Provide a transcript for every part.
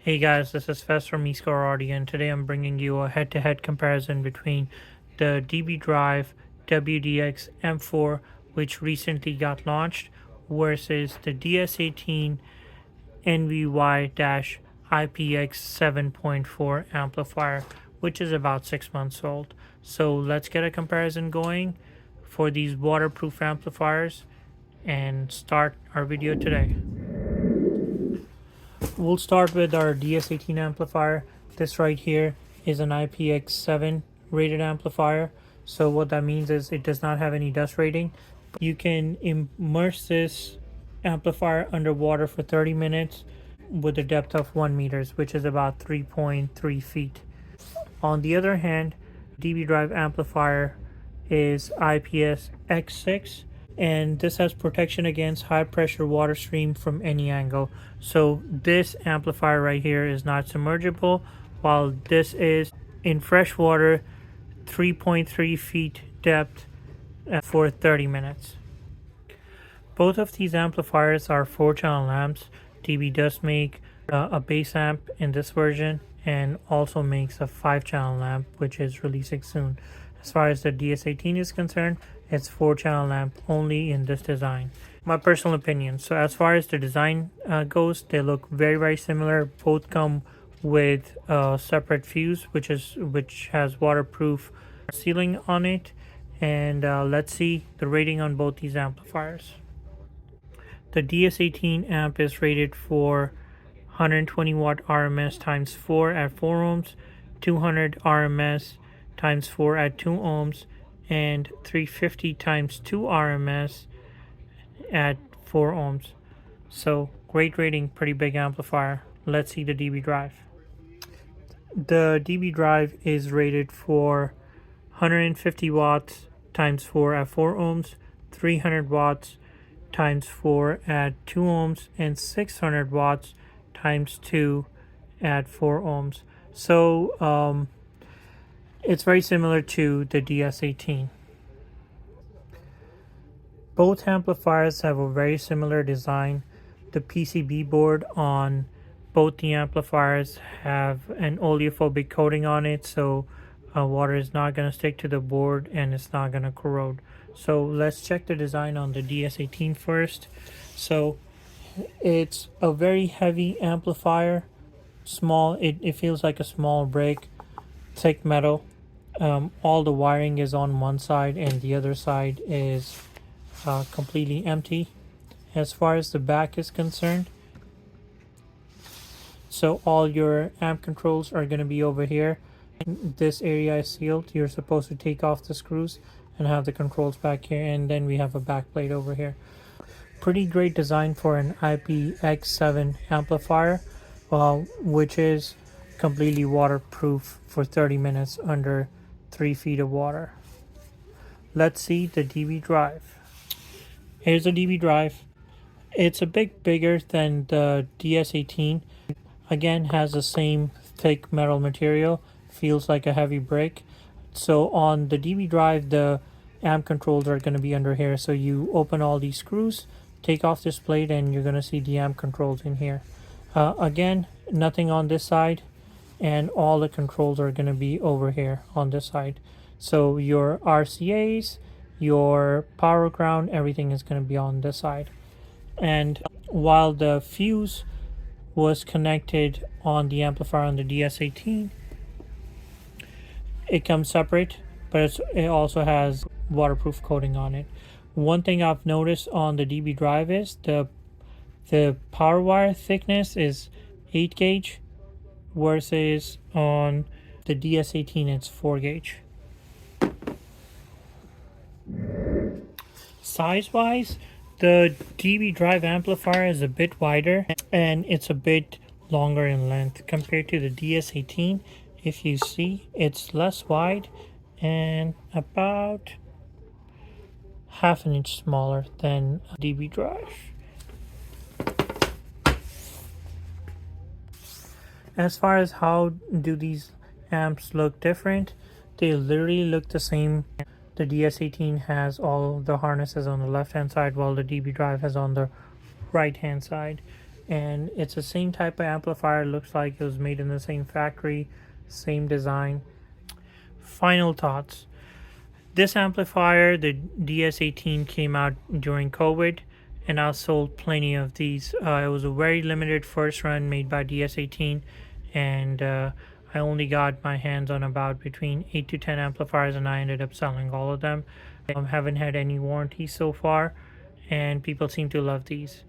Hey guys, this is Fest from eScore Audio, and today I'm bringing you a head-to-head comparison between the DB Drive WDX M4, which recently got launched, versus the DS18 NAVY-1PX7.4 amplifier, which is about 6 months old. So let's get a comparison going for these waterproof amplifiers and start our video today. We'll start with our DS18 amplifier. This right here is an IPX7 rated amplifier. So what that means is it does not have any dust rating. You can immerse this amplifier underwater for 30 minutes with a depth of 1 meters, which is about 3.3 feet. On the other hand, DB Drive amplifier is IPS X6, and this has protection against high pressure water stream from any angle. So this amplifier right here is not submergible, while this is in fresh water, 3.3 feet depth for 30 minutes. Both of these amplifiers are 4-channel amps. DB does make a bass amp in this version and also makes a 5-channel amp, which is releasing soon. As far as the DS18 is concerned, it's 4-channel amp only in this design. My personal opinion. So as far as the design goes, they look very similar. Both come with a separate fuse, which has waterproof sealing on it. And let's see the rating on both these amplifiers. The DS18 amp is rated for 120 watt RMS times 4 at 4 ohms, 200 RMS times 4 at 2 ohms, and 350 times 2 RMS at 4 ohms. So great rating, pretty big amplifier. Let's see the DB Drive. The DB Drive is rated for 150 watts times 4 at 4 ohms, 300 watts times 4 at 2 ohms, and 600 watts times 2 at 4 ohms. So it's very similar to the DS18. Both amplifiers have a very similar design. The PCB board on both the amplifiers have an oleophobic coating on it, so water is not going to stick to the board and it's not going to corrode. So let's check the design on the DS18 first. So it's a very heavy amplifier, small. It feels like a small brick, thick metal. All the wiring is on one side and the other side is completely empty as far as the back is concerned. So all your amp controls are going to be over here. This area is sealed. You're supposed to take off the screws and have the controls back here, and then we have a back plate over here. Pretty great design for an IPX7 amplifier, which is completely waterproof for 30 minutes under 3 feet of water. Let's see the DB Drive. Here's the DB Drive. It's a bit bigger than the DS18. Again, has the same thick metal material, feels like a heavy brick. So on the DB Drive, the amp controls are going to be under here. So you open all these screws, take off this plate, and you're going to see the amp controls in here. Again, nothing on this side, and all the controls are going to be over here on this side. So your RCAs, your power ground, everything is going to be on this side. And while the fuse was connected on the amplifier on the DS18, it comes separate, but it also has waterproof coating on it. One thing I've noticed on the DB Drive is the power wire thickness is 8 gauge versus on the DS18 it's 4 gauge. Size wise, the DB Drive amplifier is a bit wider and it's a bit longer in length compared to the DS18. If you see, it's less wide and about half an inch smaller than DB Drive. As far as how do these amps look different, they literally look the same. The DS18 has all the harnesses on the left hand side, while the DB Drive has on the right hand side. and it's the same type of amplifier. Looks like it was made in the same factory, same design. Final thoughts. This amplifier, the DS18, came out during COVID, and I sold plenty of these. It was a very limited first run made by DS18, and I only got my hands on about between 8 to 10 amplifiers, and I ended up selling all of them. I haven't had any warranty so far, and people seem to love these.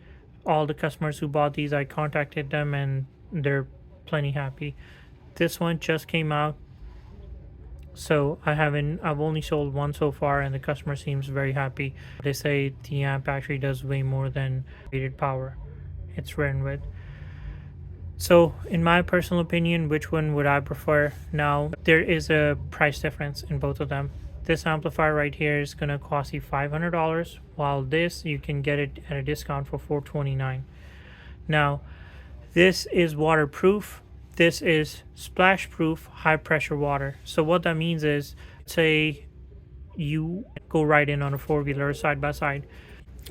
All the customers who bought these, I contacted them, and they're plenty happy. This one just came out, so I've only sold one so far, and the customer seems very happy. They say the amp actually does way more than rated power it's ran with. So in my personal opinion, which one would I prefer? Now, there is a price difference in both of them. This amplifier right here is going to cost you $500, while this you can get it at a discount for $429. Now, this is waterproof. This is splash proof high pressure water. So what that means is, say you go right in on a four-wheeler side by side,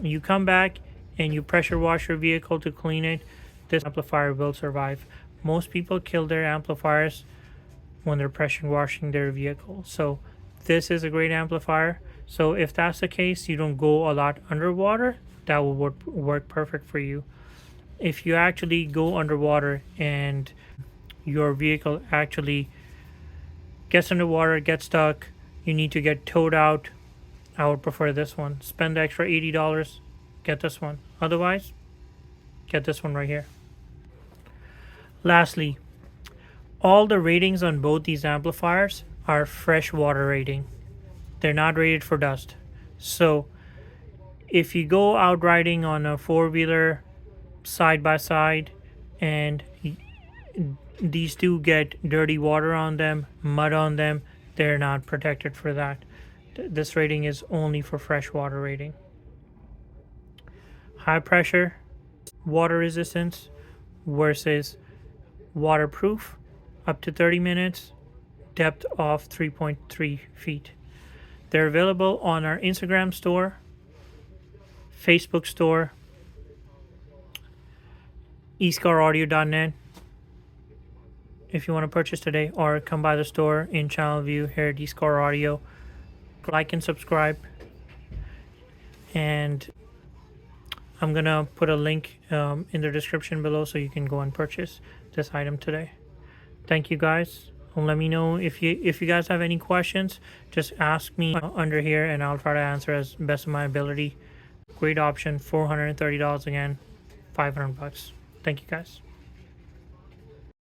you come back and you pressure wash your vehicle to clean it, this amplifier will survive. Most people kill their amplifiers when they're pressure washing their vehicle. So this is a great amplifier. So if that's the case, you don't go a lot underwater, that will work perfect for you. If you actually go underwater and your vehicle actually gets underwater, gets stuck, you need to get towed out, I would prefer this one. Spend the extra $80, get this one. Otherwise, get this one right here. Lastly, all the ratings on both these amplifiers are fresh water rating. They're not rated for dust. So if you go out riding on a four-wheeler side by side and these do get dirty water on them, mud on them, they're not protected for that. This rating is only for fresh water rating. High pressure, water resistance versus waterproof, up to 30 minutes, depth of 3.3 feet. They're available on our Instagram store, Facebook store, escaraudio.net if you want to purchase today, or come by the store in Channelview here at Escar Audio. Like and subscribe, and I'm gonna put a link in the description below so you can go and purchase this item today. Thank you guys. Let me know if you guys have any questions. Just ask me under here and I'll try to answer as best of my ability. Great option, $430 again, $500. Thank you guys.